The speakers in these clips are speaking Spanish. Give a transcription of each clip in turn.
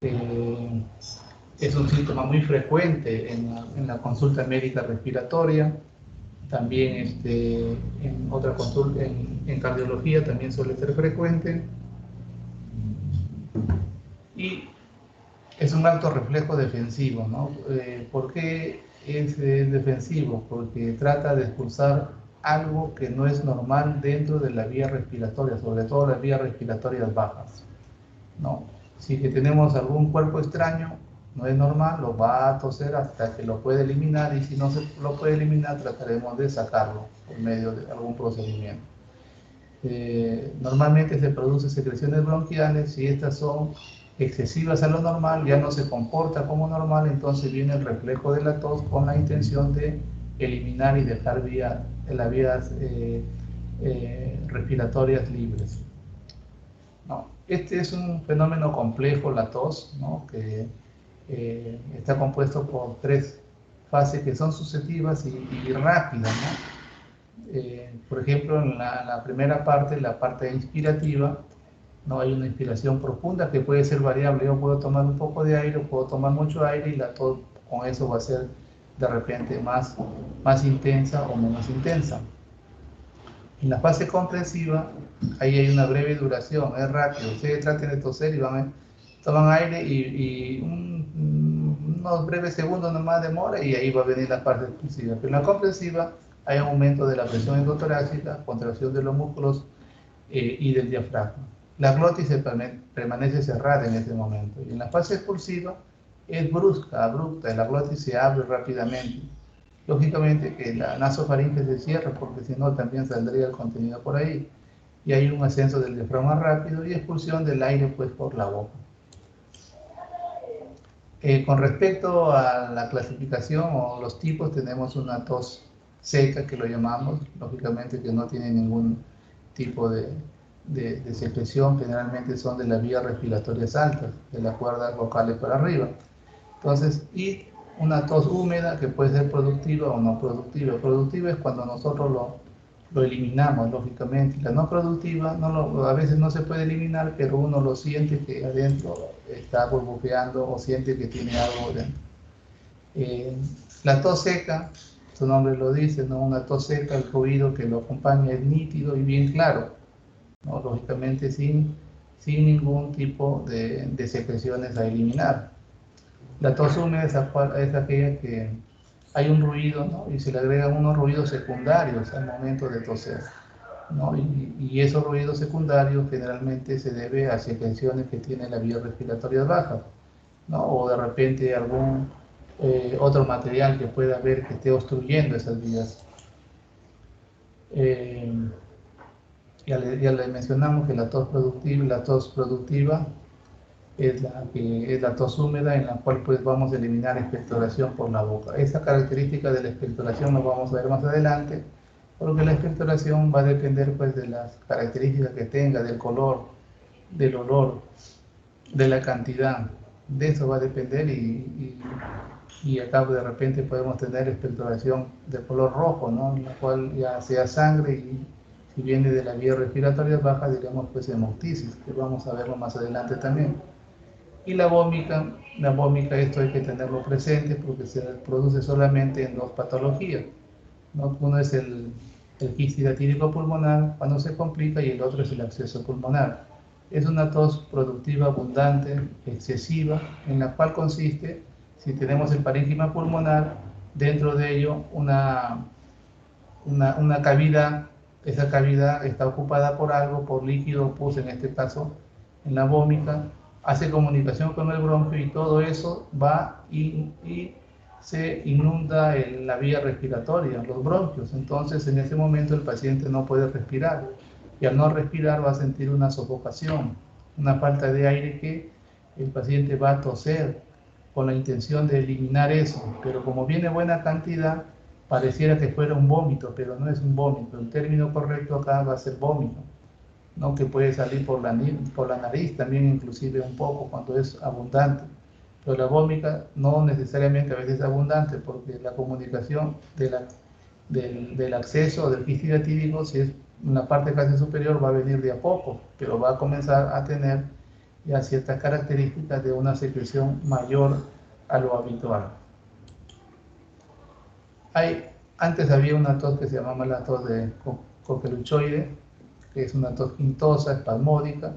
eh, es un síntoma muy frecuente en la consulta médica respiratoria. También en otra consulta, en cardiología también suele ser frecuente. Y es un alto reflejo defensivo, ¿no? ¿Por qué es defensivo? Porque trata de expulsar algo que no es normal dentro de la vía respiratoria, sobre todo las vías respiratorias bajas, ¿no? Si que tenemos algún cuerpo extraño, no es normal, lo va a toser hasta que lo puede eliminar, y si no se lo puede eliminar, trataremos de sacarlo por medio de algún procedimiento. Normalmente se producen secreciones bronquiales. Si estas son excesivas a lo normal, ya no se comporta como normal, entonces viene el reflejo de la tos con la intención de eliminar y dejar las vías respiratorias libres, ¿no? Este es un fenómeno complejo, la tos, ¿no? Que está compuesto por 3 fases que son sucesivas y rápidas, ¿no? Por ejemplo, en la primera parte, la parte inspirativa, no hay una inspiración profunda que puede ser variable. Yo puedo tomar un poco de aire, puedo tomar mucho aire, y la tos con eso va a ser de repente más intensa o menos intensa. En la fase comprensiva, ahí hay una breve duración, es rápido. Ustedes traten de toser y toman aire y unos breves segundos nomás demora, y ahí va a venir la parte expulsiva. Pero en la comprensiva hay aumento de la presión endotorácica, contracción de los músculos y del diafragma. La glotis permanece cerrada en ese momento. Y en la fase expulsiva es brusca, abrupta, y la glotis se abre rápidamente. Lógicamente que la nasofaringe se cierra, porque si no también saldría el contenido por ahí. Y hay un ascenso del diafragma rápido y expulsión del aire pues por la boca. Con respecto a la clasificación o los tipos, tenemos una tos seca, que lo llamamos, lógicamente que no tiene ningún tipo de secreción. Generalmente son de las vías respiratorias altas, de las cuerdas vocales para arriba. Entonces, y una tos húmeda, que puede ser productiva o no productiva. Productiva es cuando nosotros lo eliminamos, lógicamente. La no productiva a veces no se puede eliminar, pero uno lo siente que adentro está burbujeando o siente que tiene algo dentro. La tos seca, su nombre lo dice, ¿no? Una tos seca, el ruido que lo acompaña es nítido y bien claro, ¿no? Lógicamente sin ningún tipo de secreciones a eliminar. La tos húmeda es aquella que hay un ruido, ¿no? Y se le agregan unos ruidos secundarios al momento de toser, ¿no? Y esos ruidos secundarios generalmente se debe a secreciones que tiene la vía respiratoria baja, ¿no? O de repente algún otro material que pueda haber que esté obstruyendo esas vías. Ya le mencionamos que la tos productiva es la tos húmeda, en la cual pues vamos a eliminar expectoración por la boca. Esa característica de la expectoración lo vamos a ver más adelante, porque la expectoración va a depender pues de las características que tenga, del color, del olor, de la cantidad. De eso va a depender, y acá de repente podemos tener expectoración de color rojo, ¿no? En la cual ya sea sangre, y si viene de la vía respiratoria baja, diremos pues hemoptisis, que vamos a verlo más adelante también. Y la vómica, esto hay que tenerlo presente porque se produce solamente en 2 patologías, ¿no? Uno es el quiste hidatídico pulmonar cuando se complica, y el otro es el absceso pulmonar. Es una tos productiva abundante, excesiva, en la cual consiste, si tenemos el parénquima pulmonar, dentro de ello una cavidad. Esa cavidad está ocupada por algo, por líquido pus en este caso, en la vómica, hace comunicación con el bronquio, y todo eso va y se inunda en la vía respiratoria, los bronquios. Entonces en ese momento el paciente no puede respirar, y al no respirar va a sentir una sofocación, una falta de aire, que el paciente va a toser con la intención de eliminar eso, pero como viene buena cantidad, pareciera que fuera un vómito, pero no es un vómito. El término correcto acá va a ser vómito, ¿no? Que puede salir por la nariz también, inclusive un poco, cuando es abundante. Pero la vómita no necesariamente a veces es abundante, porque la comunicación del acceso del quiste hidatídico, si es una parte casi superior, va a venir de a poco, pero va a comenzar a tener ya ciertas características de una secreción mayor a lo habitual. Antes había una tos que se llamaba la tos de coqueluchoide, que es una tos quintosa, espasmódica,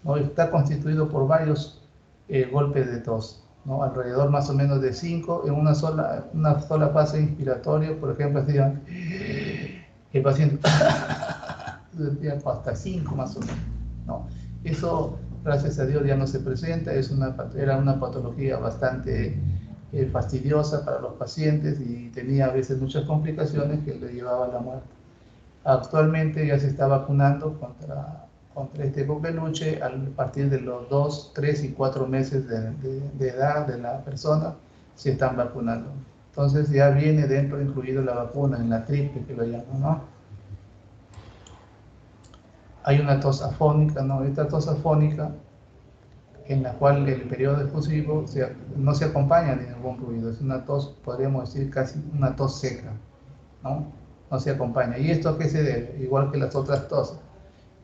¿no? Está constituido por varios golpes de tos, ¿no? Alrededor más o menos de 5 en una sola fase inspiratoria. Por ejemplo, hacían el paciente hasta 5 más o menos, ¿no? Eso, gracias a Dios, ya no se presenta. Era una patología bastante fastidiosa para los pacientes y tenía a veces muchas complicaciones que le llevaban a la muerte. Actualmente ya se está vacunando contra este coqueluche a partir de los 2, 3 y 4 meses de edad de la persona, se están vacunando. Entonces ya viene dentro incluido la vacuna, en la triple que lo llaman, ¿no? Hay una tos afónica, ¿no? Esta tos afónica, en la cual el periodo efusivo no se acompaña de ningún ruido, es una tos, podríamos decir, casi una tos seca, ¿no? No se acompaña. ¿Y esto a qué se debe? Igual que las otras toses.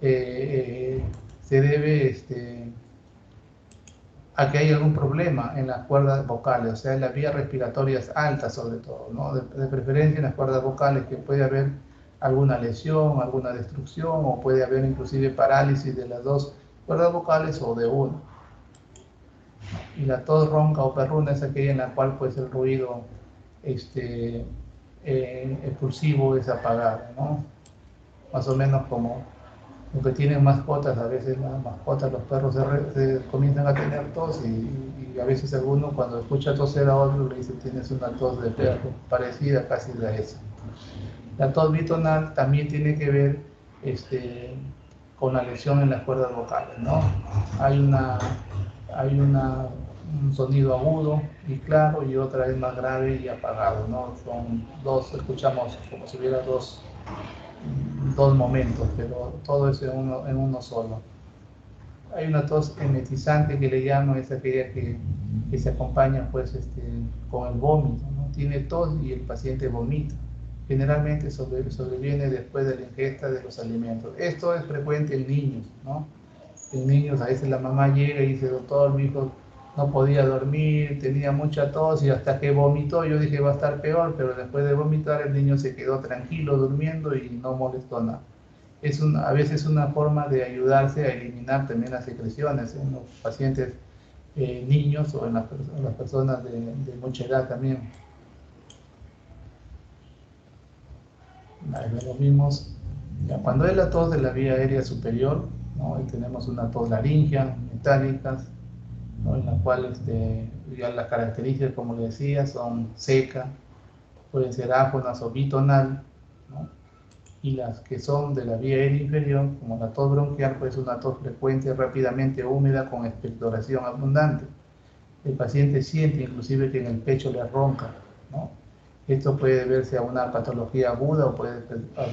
Se debe a que hay algún problema en las cuerdas vocales, o sea, en las vías respiratorias altas sobre todo, ¿no? De preferencia en las cuerdas vocales, que puede haber alguna lesión, alguna destrucción, o puede haber inclusive parálisis de las dos cuerdas vocales o de una. Y la tos ronca o perruna es aquella en la cual pues el ruido expulsivo es apagado, ¿no? Más o menos como los que tienen mascotas, a veces las mascotas, los perros se comienzan a tener tos y a veces alguno cuando escucha toser a otro le dice tienes una tos de perro, parecida casi a esa. La tos bitonal también tiene que ver con la lesión en las cuerdas vocales, ¿no? Hay un sonido agudo y claro y otra es más grave y apagado, ¿no? Son dos, escuchamos como si hubiera dos momentos, pero todo es en uno solo. Hay una tos emetizante que le llamo, es aquella que se acompaña pues con el vómito, ¿no? Tiene tos y el paciente vomita. Generalmente sobreviene después de la ingesta de los alimentos. Esto es frecuente en niños, ¿no? En niños a veces la mamá llega y dice, doctor, mi hijo no podía dormir, tenía mucha tos y hasta que vomitó yo dije va a estar peor, pero después de vomitar el niño se quedó tranquilo durmiendo y no molestó nada. A veces una forma de ayudarse a eliminar también las secreciones en los pacientes niños o en las personas de mucha edad también. Lo vimos. Ya, cuando es la tos de la vía aérea superior, ¿no? Y tenemos una tos laringea, metálicas, ¿no? En la cual ya las características, como le decía, son seca, pueden ser áfonas o bitonal, ¿no? Y las que son de la vía aérea inferior, como la tos bronquial, pues es una tos frecuente, rápidamente húmeda, con expectoración abundante. El paciente siente inclusive que en el pecho le ronca, ¿no? Esto puede verse a una patología aguda o puede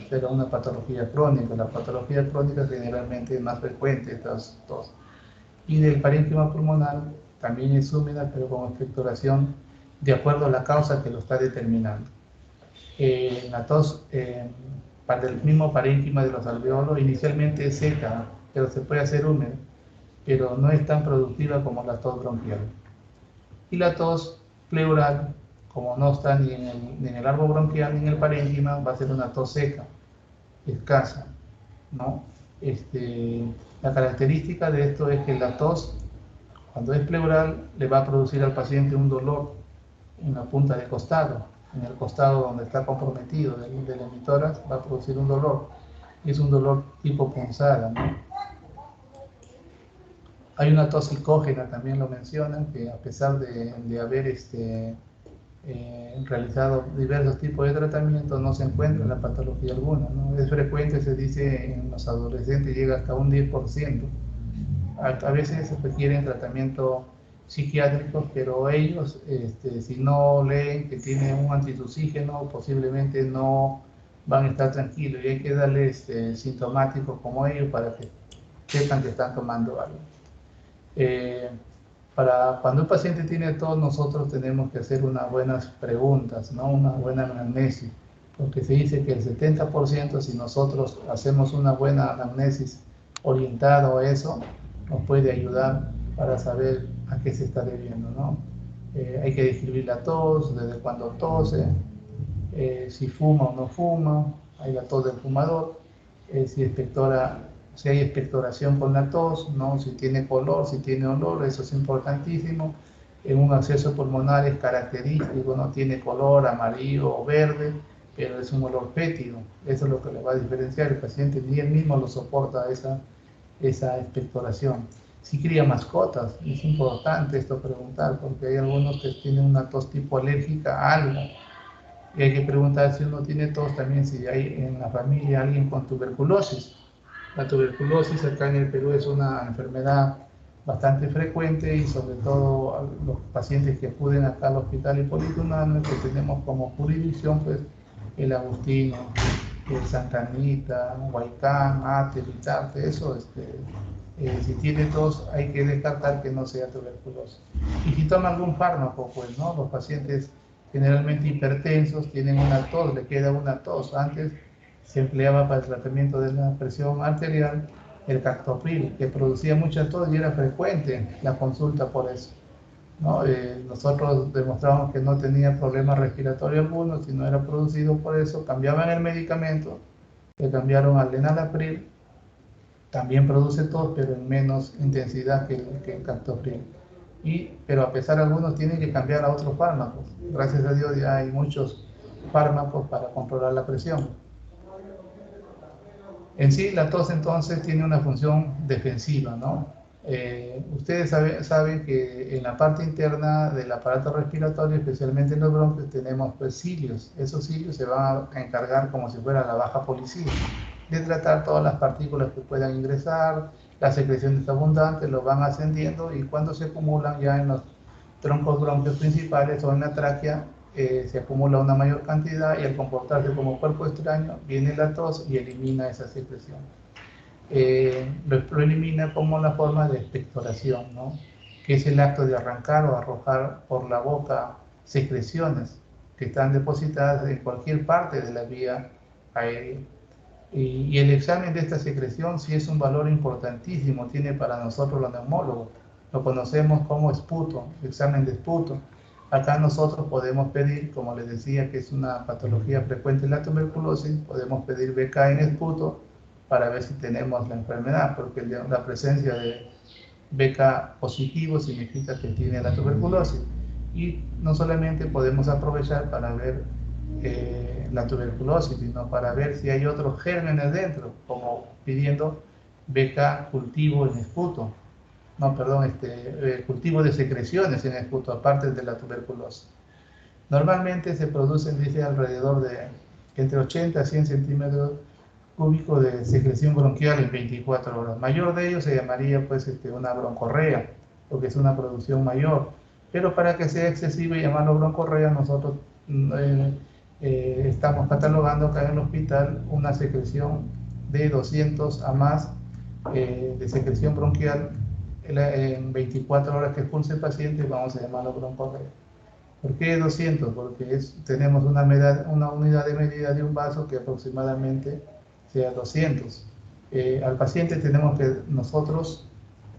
ser a una patología crónica. La patología crónica generalmente es más frecuente, estas tos. Y del parénquima pulmonar también es húmeda, pero con expectoración de acuerdo a la causa que lo está determinando. La tos del mismo parénquima de los alveolos inicialmente es seca, pero se puede hacer húmeda, pero no es tan productiva como la tos bronquial. Y la tos pleural, como no está ni en el árbol bronquial ni en el parénquima, va a ser una tos seca, escasa, ¿no? La característica de esto es que la tos, cuando es pleural, le va a producir al paciente un dolor en la punta del costado, en el costado donde está comprometido del emitórax, va a producir un dolor, y es un dolor tipo punzada, ¿no? Hay una tos psicógena, también lo mencionan, que a pesar de haber realizado diversos tipos de tratamientos, no se encuentra la patología alguna, ¿no? Es frecuente, se dice en los adolescentes, llega hasta un 10%. A veces se requieren tratamiento psiquiátricos, pero ellos, si no leen que tiene un antitussígeno, posiblemente no van a estar tranquilos, y hay que darles sintomáticos como ellos para que sepan que están tomando algo. Cuando un paciente tiene tos, nosotros tenemos que hacer unas buenas preguntas, ¿no? Una buena anamnesis, porque se dice que el 70%, si nosotros hacemos una buena anamnesis orientada a eso, nos puede ayudar para saber a qué se está debiendo, ¿no? Hay que describir la tos, desde cuándo tose, si fuma o no fuma, hay la tos del fumador, si hay expectoración con la tos, ¿no? Si tiene color, si tiene olor, eso es importantísimo. En un acceso pulmonar es característico, no tiene color amarillo o verde, pero es un olor fétido. Eso es lo que le va a diferenciar. El paciente ni él mismo lo soporta esa expectoración. Si cría mascotas, es importante esto preguntar, porque hay algunos que tienen una tos tipo alérgica a algo. Y hay que preguntar si uno tiene tos también, si hay en la familia alguien con tuberculosis. La tuberculosis acá en el Perú es una enfermedad bastante frecuente y sobre todo los pacientes que acuden acá al Hospital Hipólito Unanue, que tenemos como jurisdicción pues el Agustino, el Santa Anita, Huaycán, Ate, Vitarte, eso si tiene tos hay que descartar que no sea tuberculosis. Y si toma algún fármaco, pues no, los pacientes generalmente hipertensos tienen una tos, le queda una tos. Antes se empleaba para el tratamiento de la presión arterial el captopril, que producía mucha tos y era frecuente la consulta por eso, ¿no? Nosotros demostramos que no tenía problema respiratorio alguno, si no era producido por eso, cambiaban el medicamento, le cambiaron al enalapril, también produce tos, pero en menos intensidad que el captopril. Pero a pesar de algunos tienen que cambiar a otros fármacos. Gracias a Dios ya hay muchos fármacos para controlar la presión. En sí, la tos entonces tiene una función defensiva, ¿no? Ustedes saben que en la parte interna del aparato respiratorio, especialmente en los bronquios, tenemos pues cilios. Esos cilios se van a encargar, como si fuera la baja policía, de tratar todas las partículas que puedan ingresar. Las secreciones abundantes lo van ascendiendo y cuando se acumulan ya en los troncos bronquios principales o en la tráquea, se acumula una mayor cantidad y al comportarse como cuerpo extraño viene la tos y elimina esa secreción. Lo elimina como la forma de expectoración, ¿no? Que es el acto de arrancar o arrojar por la boca secreciones que están depositadas en cualquier parte de la vía aérea. Y el examen de esta secreción sí es un valor importantísimo, tiene para nosotros los neumólogos. Lo conocemos como esputo, examen de esputo. Acá nosotros podemos pedir, como les decía, que es una patología frecuente en la tuberculosis, podemos pedir BK en esputo para ver si tenemos la enfermedad, porque la presencia de BK positivo significa que tiene la tuberculosis. Y no solamente podemos aprovechar para ver la tuberculosis, sino para ver si hay otros gérmenes dentro, como pidiendo BK cultivo en esputo. No, perdón, cultivo de secreciones en esputo, aparte de la tuberculosis. Normalmente se producen, dice, alrededor de entre 80 a 100 centímetros cúbicos de secreción bronquial en 24 horas. Mayor de ellos se llamaría pues una broncorrea, porque es una producción mayor. Pero para que sea excesivo y llamarlo broncorrea, nosotros estamos catalogando acá en el hospital una secreción de 200 a más de secreción bronquial en 24 horas que expulse el paciente, vamos a llamarlo broncorrea. ¿Por qué 200? Porque tenemos una unidad de medida de un vaso que aproximadamente sea 200. Al paciente tenemos que nosotros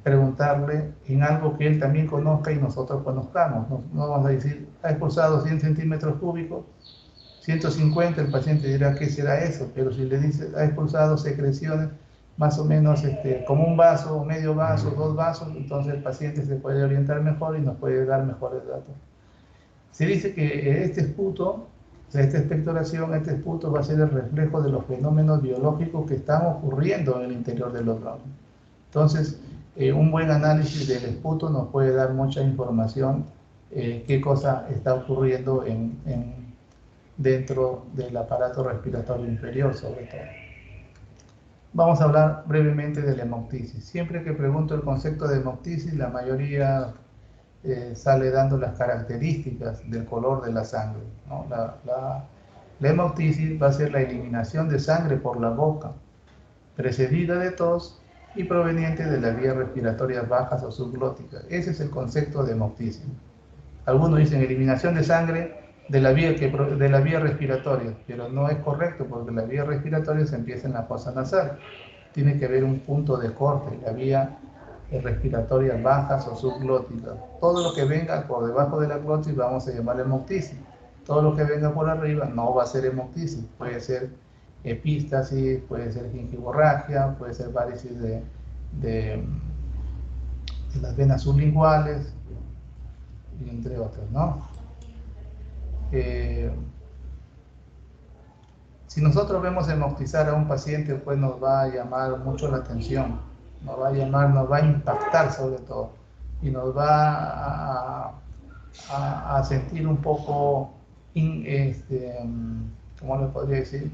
preguntarle en algo que él también conozca y nosotros conozcamos. No vamos a decir, ha expulsado 100 centímetros cúbicos, 150, el paciente dirá, ¿qué será eso? Pero si le dice, ha expulsado secreciones más o menos como un vaso, medio vaso, 2 vasos, entonces el paciente se puede orientar mejor y nos puede dar mejores datos. Se dice que este esputo, esta expectoración, este esputo va a ser el reflejo de los fenómenos biológicos que están ocurriendo en el interior de los bronquios. Entonces, un buen análisis del esputo nos puede dar mucha información qué cosa está ocurriendo dentro del aparato respiratorio inferior, sobre todo. Vamos a hablar brevemente de la hemoptisis. Siempre que pregunto el concepto de hemoptisis, la mayoría sale dando las características del color de la sangre, ¿no? La hemoptisis va a ser la eliminación de sangre por la boca, precedida de tos y proveniente de las vías respiratorias bajas o subglóticas. Ese es el concepto de hemoptisis. Algunos dicen eliminación de sangre de la vía respiratoria, pero no es correcto porque la vía respiratoria se empieza en la fosa nasal. Tiene que haber un punto de corte. La vía respiratorias bajas o subglóticas. Todo lo que venga por debajo de la glotis vamos a llamarle hemoptisis. Todo lo que venga por arriba no va a ser hemoptisis. Puede ser epístasis, puede ser gingivorragia, puede ser varices de las venas sublinguales, y entre otras, ¿no? Si nosotros vemos hemoptizar a un paciente, pues nos va a llamar mucho la atención, nos va a impactar sobre todo, y nos va a sentir un poco, ¿cómo le podría decir?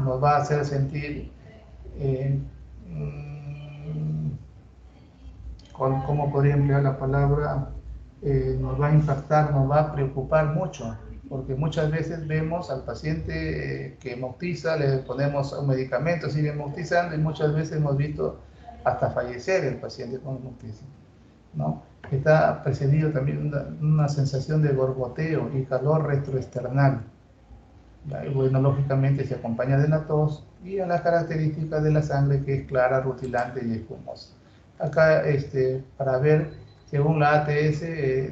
Nos va a hacer sentir, ¿cómo podría emplear la palabra? Nos va a impactar, nos va a preocupar mucho, porque muchas veces vemos al paciente que hemoptiza, le ponemos un medicamento, sigue hemoptizando, y muchas veces hemos visto hasta fallecer el paciente con hemoptisis, ¿no? Está precedido también una sensación de borboteo y calor retroesternal. Bueno, lógicamente se acompaña de la tos y a las características de la sangre, que es clara, rutilante y espumosa. Acá, para ver, según la ATS,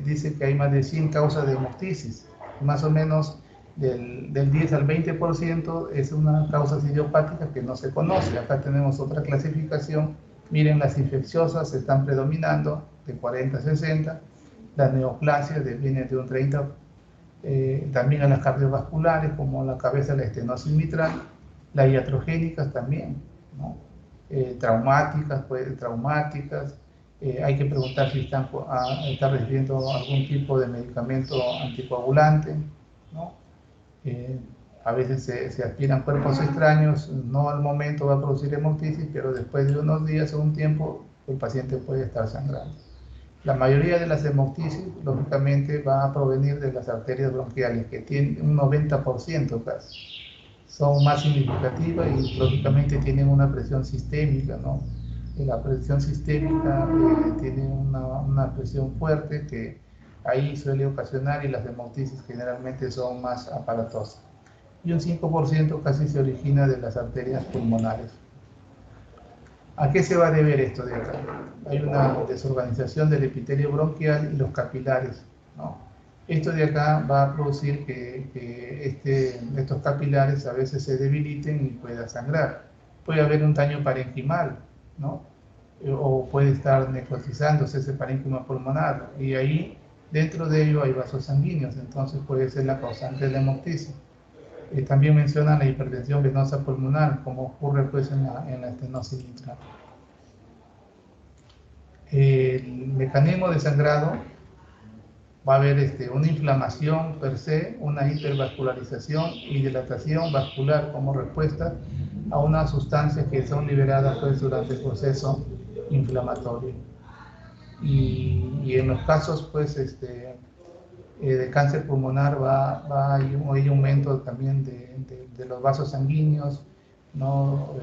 dice que hay más de 100 causas de hemoptisis. Más o menos del 10 al 20% es una causa idiopática que no se conoce. Acá tenemos otra clasificación. Miren, las infecciosas están predominando de 40 a 60, las neoplasias vienen de un 30%. También a las cardiovasculares, como la cabeza, la estenosis mitral, las iatrogénicas también, ¿no? Traumáticas, hay que preguntar si están recibiendo algún tipo de medicamento anticoagulante, ¿no? A veces se aspiran cuerpos extraños, no al momento va a producir hemoptisis, pero después de unos días o un tiempo el paciente puede estar sangrando. La mayoría de las hemoptisis, lógicamente, va a provenir de las arterias bronquiales, que tienen un 90% casi. Son más significativas y, lógicamente, tienen una presión sistémica, ¿no? Y la presión sistémica tiene una presión fuerte que ahí suele ocasionar, y las hemoptisis generalmente son más aparatosas. Y un 5% casi se origina de las arterias pulmonares. ¿A qué se va a deber esto de acá? Hay una desorganización del epitelio bronquial y los capilares, ¿no? Esto de acá va a producir que estos capilares a veces se debiliten y pueda sangrar. Puede haber un daño parenquimal, ¿no? O puede estar necrotizándose ese parénquima pulmonar, y ahí dentro de ello hay vasos sanguíneos, entonces puede ser la causante de la hemoptisis. También mencionan la hipertensión venosa pulmonar, como ocurre pues en la estenosis mitral. El mecanismo de sangrado va a haber una inflamación per se, una hipervascularización y dilatación vascular como respuesta a unas sustancias que son liberadas pues durante el proceso inflamatorio. Y en los casos pues de cáncer pulmonar hay un aumento también de los vasos sanguíneos, ¿no?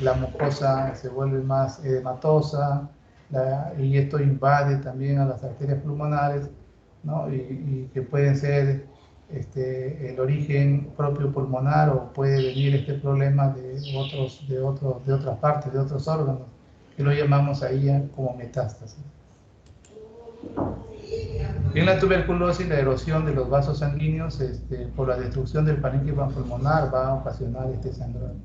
La mucosa se vuelve más edematosa, y esto invade también a las arterias pulmonares, ¿no? Y que pueden ser el origen propio pulmonar, o puede venir este problema de otras partes, de otros órganos, que lo llamamos ahí como metástasis. En la tuberculosis, la erosión de los vasos sanguíneos por la destrucción del parénquima pulmonar va a ocasionar este sangrado.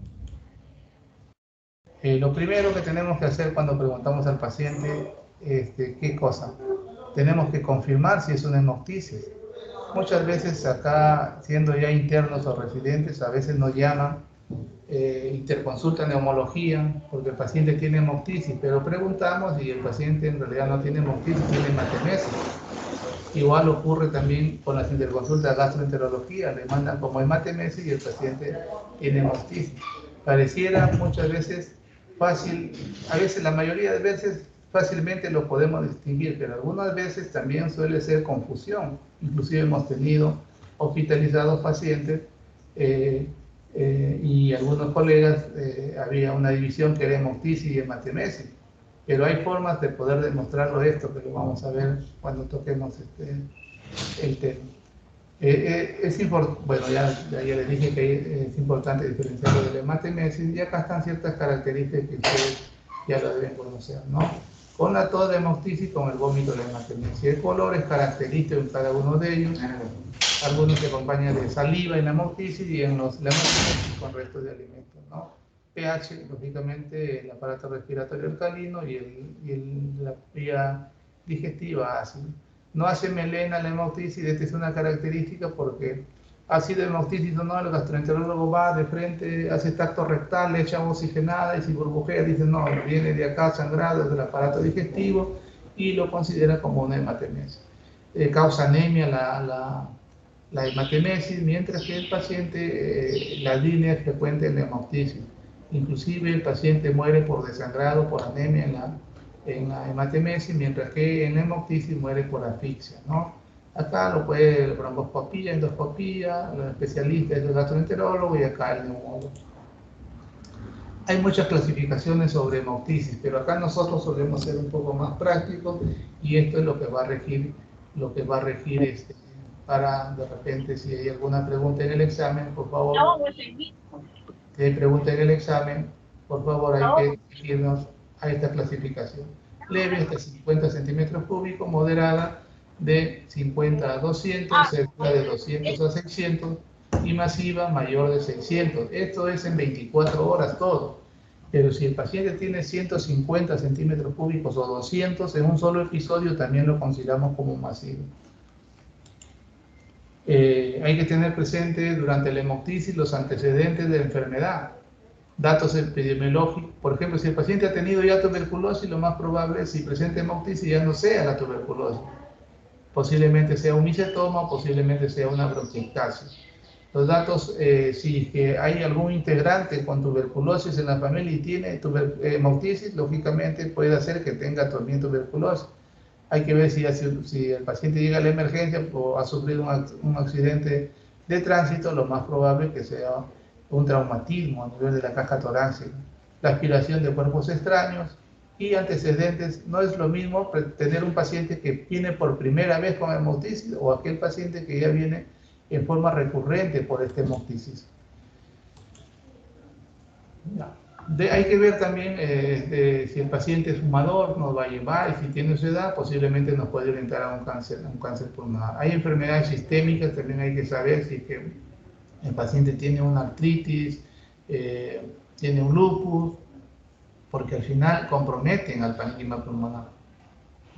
Lo primero que tenemos que hacer cuando preguntamos al paciente, ¿qué cosa? Tenemos que confirmar si es una hemoptisis. Muchas veces acá, siendo ya internos o residentes, a veces nos llaman, interconsulta neumología, porque el paciente tiene hemoptisis, pero preguntamos y el paciente en realidad no tiene hemoptisis, tiene hematemesis. Igual ocurre también con las interconsultas de gastroenterología, le mandan como hematemesis y el paciente tiene hemoptisis. Pareciera muchas veces fácil, a veces, la mayoría de veces fácilmente lo podemos distinguir, pero algunas veces también suele ser confusión. Inclusive hemos tenido hospitalizados pacientes y algunos colegas, había una división que era hemoptisis y hematemesis. Pero hay formas de poder demostrarlo esto, que lo vamos a ver cuando toquemos el tema. Bueno, ya les dije que es importante diferenciarlo de la hematemesis, y acá están ciertas características que ustedes ya lo deben conocer, ¿no? Con la tos de hemoptisis, con el vómito de hematemesis. El color es característico en cada uno de ellos. Algunos se acompañan de saliva en la hemoptisis y en la hematemesis con restos de alimentos, ¿no? pH, lógicamente, el aparato respiratorio alcalino y la vía digestiva ácida. No hace melena la hemoptisis, esta es una característica porque ácido hemoptisis o no, el gastroenterólogo va de frente, hace tacto rectal, le echa agua oxigenada y si burbujea dice no, viene de acá sangrado del aparato digestivo y lo considera como una hematemesis. Causa anemia la hematemesis, mientras que el paciente, la línea es frecuente en la hemoptisis. Inclusive el paciente muere por desangrado, por anemia en la hematemesis, mientras que en la hemoptisis muere por asfixia, ¿no? Acá lo puede broncoscopía, endoscopía, los especialistas es el gastroenterólogo y acá el neumólogo. Hay muchas clasificaciones sobre hemoptisis, pero acá nosotros solemos ser un poco más prácticos y esto es lo que va a regir, para de repente si hay alguna pregunta en el examen, por favor. Si hay pregunta en el examen, por favor hay que irnos a esta clasificación. Leve hasta 50 centímetros cúbicos, moderada de 50 a 200, cerca de 200 a 600 y masiva mayor de 600. Esto es en 24 horas todo. Pero si el paciente tiene 150 centímetros cúbicos o 200 en un solo episodio, también lo consideramos como masivo. Hay que tener presente durante la hemoptisis los antecedentes de la enfermedad, datos epidemiológicos. Por ejemplo, si el paciente ha tenido ya tuberculosis, lo más probable es si presenta hemoptisis ya no sea la tuberculosis. Posiblemente sea un micetoma, posiblemente sea una bronquiectasia. Los datos, si que hay algún integrante con tuberculosis en la familia y tiene hemoptisis, lógicamente puede hacer que tenga también tuberculosis. Hay que ver si el paciente llega a la emergencia o ha sufrido un accidente de tránsito, lo más probable es que sea un traumatismo a nivel de la caja torácica, la aspiración de cuerpos extraños y antecedentes. No es lo mismo tener un paciente que viene por primera vez con hemoptisis o aquel paciente que ya viene en forma recurrente por esta hemoptisis. Hay que ver también si el paciente es fumador, nos va a llevar, y si tiene su edad, posiblemente nos puede orientar a un cáncer pulmonar. Hay enfermedades sistémicas, también hay que saber si que el paciente tiene una artritis, tiene un lupus, porque al final comprometen al parénquima pulmonar.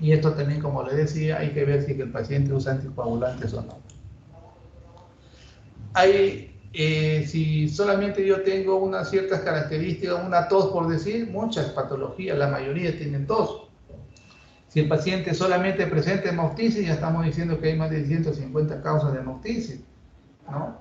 Y esto también, como le decía, hay que ver si que el paciente usa anticoagulantes o no. Si solamente yo tengo unas ciertas características, una tos por decir, muchas patologías, la mayoría tienen tos. Si el paciente solamente presenta hemoptisis, ya estamos diciendo que hay más de 150 causas de hemoptisis, ¿no?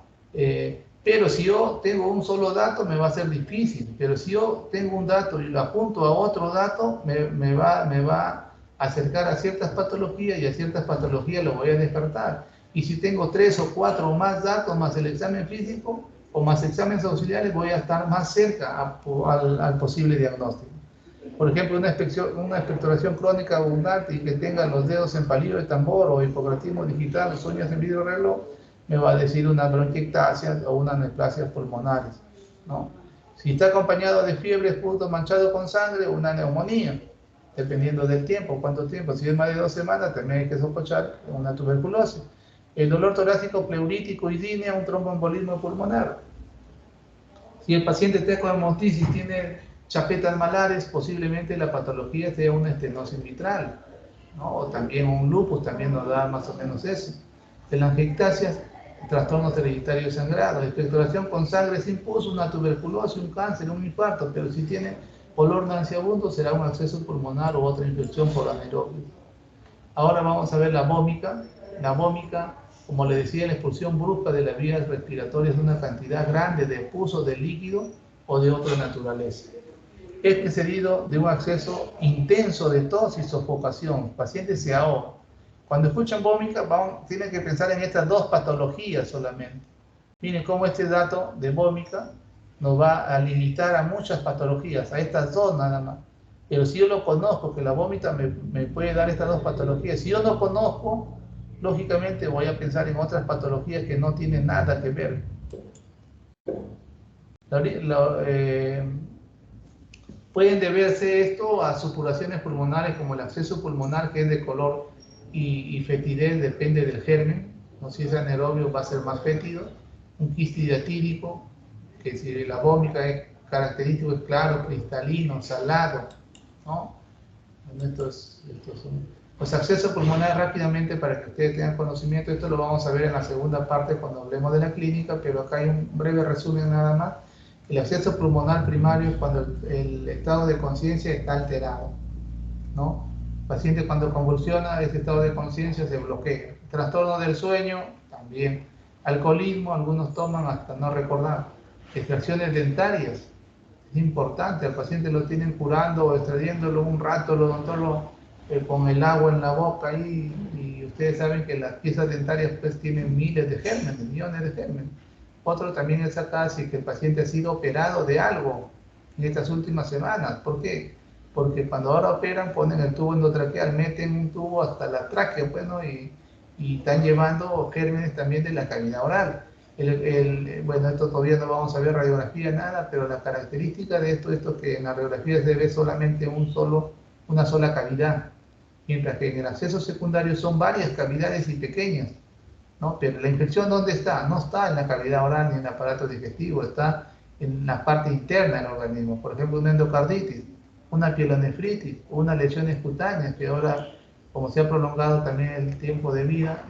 Pero si yo tengo un solo dato, me va a ser difícil. Pero si yo tengo un dato y lo apunto a otro dato, me va a acercar a ciertas patologías y a ciertas patologías lo voy a descartar. Y si tengo 3 o 4 o más datos, más el examen físico o más exámenes auxiliares, voy a estar más cerca al posible diagnóstico. Por ejemplo, una expectoración crónica abundante y que tenga los dedos en palillo de tambor o hipocratismo digital, las uñas en vidrio reloj, me va a decir una bronquiectasia o una neoplasias pulmonares, ¿no? Si está acompañado de fiebre, punto manchado con sangre, una neumonía, dependiendo del tiempo, cuánto tiempo. Si es más de 2 semanas, también hay que sospechar una tuberculosis. El dolor torácico pleurítico y dinea, un tromboembolismo pulmonar. Si el paciente está con hemoptisis, tiene chapetas malares, posiblemente la patología sea una estenosis mitral, ¿no? O también un lupus, también nos da más o menos eso. Telangiectasias, trastornos hereditarios sangrados, expectoración con sangre sin pus, una tuberculosis, un cáncer, un infarto, pero si tiene olor nauseabundo será un acceso pulmonar o otra infección por anaerobio. Ahora vamos a ver la vómica. La vómica, como le decía, la expulsión brusca de las vías respiratorias de una cantidad grande de pus o de líquido o de otra naturaleza. Es precedido de un acceso intenso de tos y sofocación. El paciente se ahoga. Cuando escuchan vómica, tienen que pensar en estas 2 patologías solamente. Miren cómo este dato de vómica nos va a limitar a muchas patologías, a estas 2 nada más. Pero si yo lo conozco, que la vómita me puede dar estas 2 patologías, si yo no conozco, lógicamente voy a pensar en otras patologías que no tienen nada que ver. Pueden deberse esto a supuraciones pulmonares como el absceso pulmonar, que es de color y fetidez, depende del germen, ¿no? Si es anaerobio va a ser más fétido. Un quiste diatírico, que si la vómita es característico, es claro, cristalino, salado, ¿no? Bueno, estos son los abscesos pulmonares. Rápidamente, para que ustedes tengan conocimiento, esto lo vamos a ver en la segunda parte cuando hablemos de la clínica, pero acá hay un breve resumen nada más. El absceso pulmonar primario es cuando el estado de conciencia está alterado, ¿no? El paciente cuando convulsiona, ese estado de conciencia se bloquea. Trastorno del sueño, también. Alcoholismo, algunos toman hasta no recordar. Extracciones dentarias, es importante, al paciente lo tienen curando o extrayéndolo un rato, el odontólogo con el agua en la boca ahí, y ustedes saben que las piezas dentarias pues tienen miles de gérmenes, millones de gérmenes. Otro también es acá si que el paciente ha sido operado de algo en estas últimas semanas. ¿Por qué? Porque cuando ahora operan ponen el tubo endotraqueal, meten un tubo hasta la tráquea, bueno, y están llevando gérmenes también de la cavidad oral. Bueno, esto todavía no vamos a ver radiografía, nada, pero la característica de esto es que en la radiografía se ve solamente una sola cavidad, mientras que en el acceso secundario son varias cavidades y pequeñas, ¿no? Pero la infección, ¿dónde está? No está en la cavidad oral ni en el aparato digestivo, está en la parte interna del organismo. Por ejemplo, una endocarditis, una pielonefritis, una lesiones cutáneas, que ahora, como se ha prolongado también el tiempo de vida,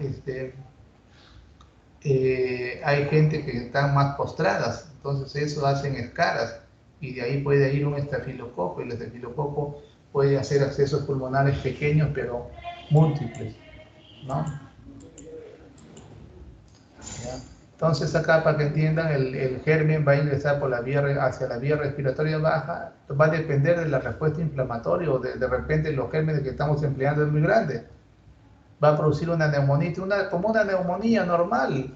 hay gente que están más postradas, entonces eso hacen escaras y de ahí puede ir un estafilococo, y el estafilococo puede hacer accesos pulmonares pequeños pero múltiples, ¿no? ¿Ya? Entonces acá, para que entiendan, el germen va a ingresar por hacia la vía respiratoria baja, va a depender de la respuesta inflamatoria o de repente los gérmenes que estamos empleando es muy grande, va a producir una neumonitis, como una neumonía normal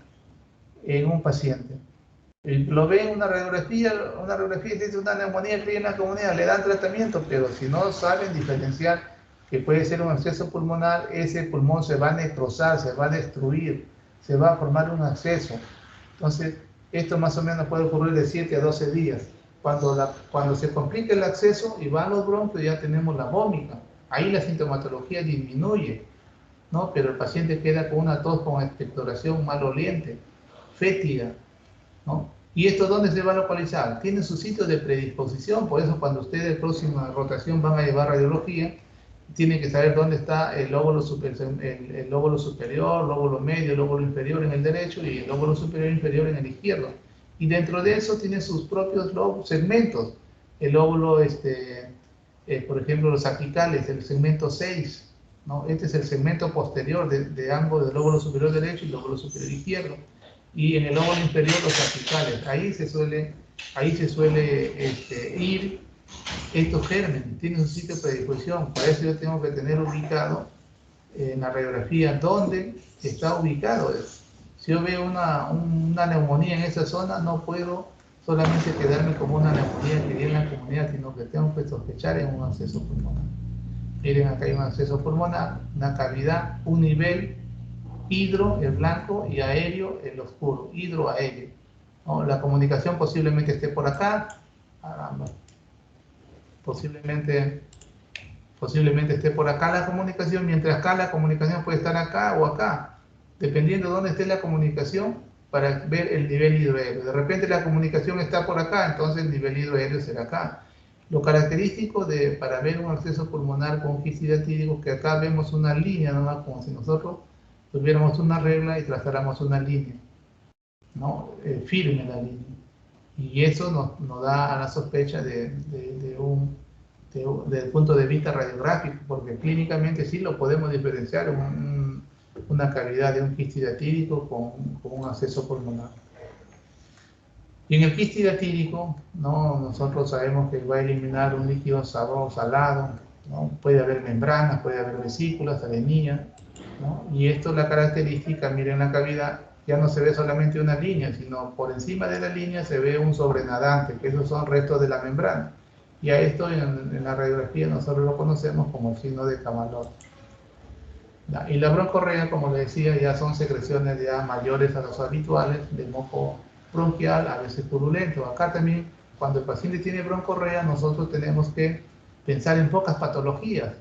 en un paciente. Lo ven en una radiografía y dice una neumonía fría en la comunidad, le dan tratamiento, pero si no saben diferenciar que puede ser un absceso pulmonar, ese pulmón se va a necrosar, se va a destruir, se va a formar un absceso. Entonces, esto más o menos puede ocurrir de 7 a 12 días. Cuando se complica el acceso y van los bronquios, ya tenemos la vómita. Ahí la sintomatología disminuye, ¿no? Pero el paciente queda con una tos con expectoración maloliente, fétida, ¿no? ¿Y esto dónde se va a localizar? Tiene su sitio de predisposición, por eso cuando ustedes en próxima rotación van a llevar radiología, tienen que saber dónde está el lóbulo superior, lóbulo medio, lóbulo inferior en el derecho y el lóbulo superior e inferior en el izquierdo. Y dentro de eso tiene sus propios segmentos. El lóbulo, por ejemplo, los apicales, el segmento 6, ¿no? Este es el segmento posterior de ambos, del lóbulo superior derecho y lóbulo superior izquierdo. Y en el lóbulo inferior los apicales. Ahí se suele ir estos gérmenes, tienen un sitio de predisposición. Para eso yo tengo que tener ubicado en la radiografía dónde está ubicado eso. Si yo veo una neumonía en esa zona, no puedo solamente quedarme como una neumonía que viene en la comunidad, sino que tengo que sospechar en un acceso pulmonar. Miren, acá hay un acceso pulmonar, una cavidad, un nivel hidro, el blanco, y aéreo, el oscuro, hidroaéreo, ¿no? La comunicación posiblemente esté por acá, posiblemente esté por acá la comunicación, mientras acá la comunicación puede estar acá o acá, dependiendo de dónde esté la comunicación, para ver el nivel hidroaéreo. De repente la comunicación está por acá, entonces el nivel hidroaéreo será acá. Lo característico para ver un acceso pulmonar con quiste diatírico, que acá vemos una línea, ¿no? Como si nosotros tuviéramos una regla y trazáramos una línea, ¿no? Firme la línea. Y eso nos da a la sospecha desde el punto de vista radiográfico, porque clínicamente sí lo podemos diferenciar una cavidad de un quiste diatírico con un acceso pulmonar. Y en el quiste diatírico, ¿no? Nosotros sabemos que va a eliminar un líquido salado, ¿no? Puede haber membranas, puede haber vesículas, arenilla, ¿no? Y esto es la característica. Miren la cavidad, ya no se ve solamente una línea, sino por encima de la línea se ve un sobrenadante, que esos son restos de la membrana. Y a esto en la radiografía nosotros lo conocemos como el signo de Camalote. Y la broncorrea, como les decía, ya son secreciones ya mayores a los habituales, de moco bronquial, a veces purulento. Acá también cuando el paciente tiene broncorrea, nosotros tenemos que pensar en pocas patologías.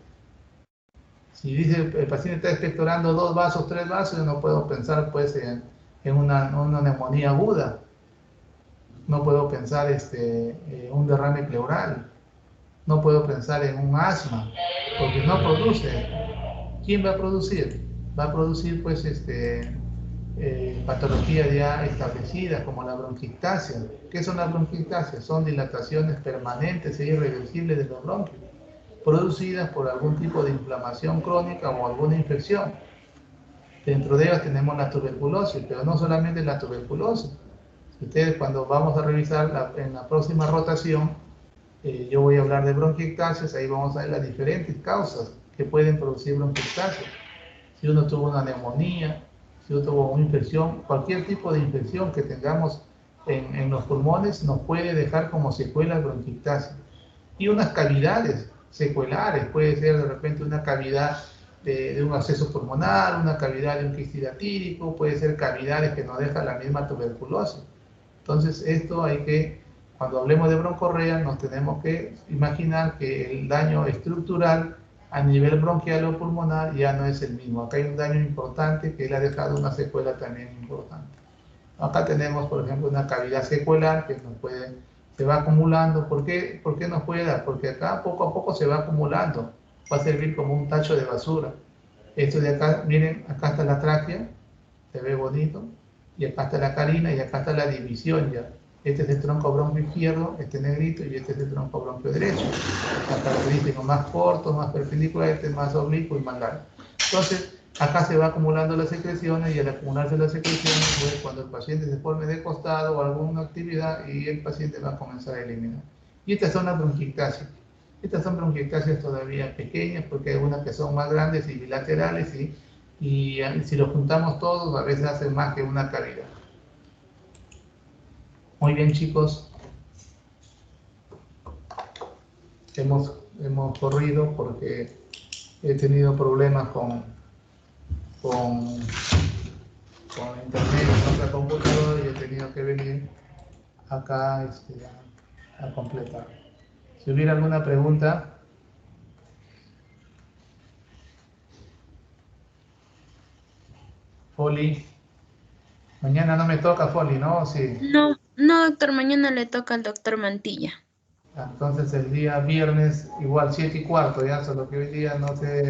Si dice el paciente está expectorando 2 vasos, 3 vasos, yo no puedo pensar pues en una neumonía aguda. No puedo pensar un derrame pleural. No puedo pensar en un asma, porque no produce. ¿Quién va a producir? Va a producir pues patologías ya establecidas como la bronquiectasia. ¿Qué son las bronquiectasias? Son dilataciones permanentes e irreversibles de los bronquios, producidas por algún tipo de inflamación crónica o alguna infección. Dentro de ellas tenemos la tuberculosis, pero no solamente la tuberculosis. Ustedes cuando vamos a revisar en la próxima rotación, yo voy a hablar de bronquiectasias, ahí vamos a ver las diferentes causas que pueden producir bronquiectasias. Si uno tuvo una neumonía, si uno tuvo una infección, cualquier tipo de infección que tengamos en los pulmones nos puede dejar como secuelas bronquiectasias. Y unas cavidades secuelares, puede ser de repente una cavidad de un absceso pulmonar, una cavidad de un quistidatírico, puede ser cavidades que nos deja la misma tuberculosis. Entonces esto hay que, cuando hablemos de broncorrea, nos tenemos que imaginar que el daño estructural a nivel bronquial o pulmonar ya no es el mismo. Acá hay un daño importante que él ha dejado una secuela también importante. Acá tenemos, por ejemplo, una cavidad secuelar que se va acumulando. ¿Por qué nos puede dar? Porque acá poco a poco se va acumulando. Va a servir como un tacho de basura. Esto de acá, miren, acá está la tráquea, se ve bonito, y acá está la carina y acá está la división ya. Este es el tronco bronquio izquierdo, este negrito, y este es el tronco bronquio derecho. Las características más cortos, más perpendiculares, este es más oblicuo y más largo. Entonces, acá se va acumulando las secreciones y al acumularse las secreciones, pues cuando el paciente se forme de costado o alguna actividad y el paciente va a comenzar a eliminar. Y estas son las bronquiectasias. Estas son bronquiectasias todavía pequeñas porque hay unas que son más grandes y bilaterales y si los juntamos todos a veces hacen más que una cavidad. Muy bien, chicos. Hemos corrido porque he tenido problemas con internet en otra computadora y he tenido que venir acá a completar. Si hubiera alguna pregunta. Foli. Mañana no me toca Foli, ¿no? Sí. No, no, doctor, mañana le toca al doctor Mantilla. Entonces el día viernes igual 7:15, ya, solo que hoy día no sé.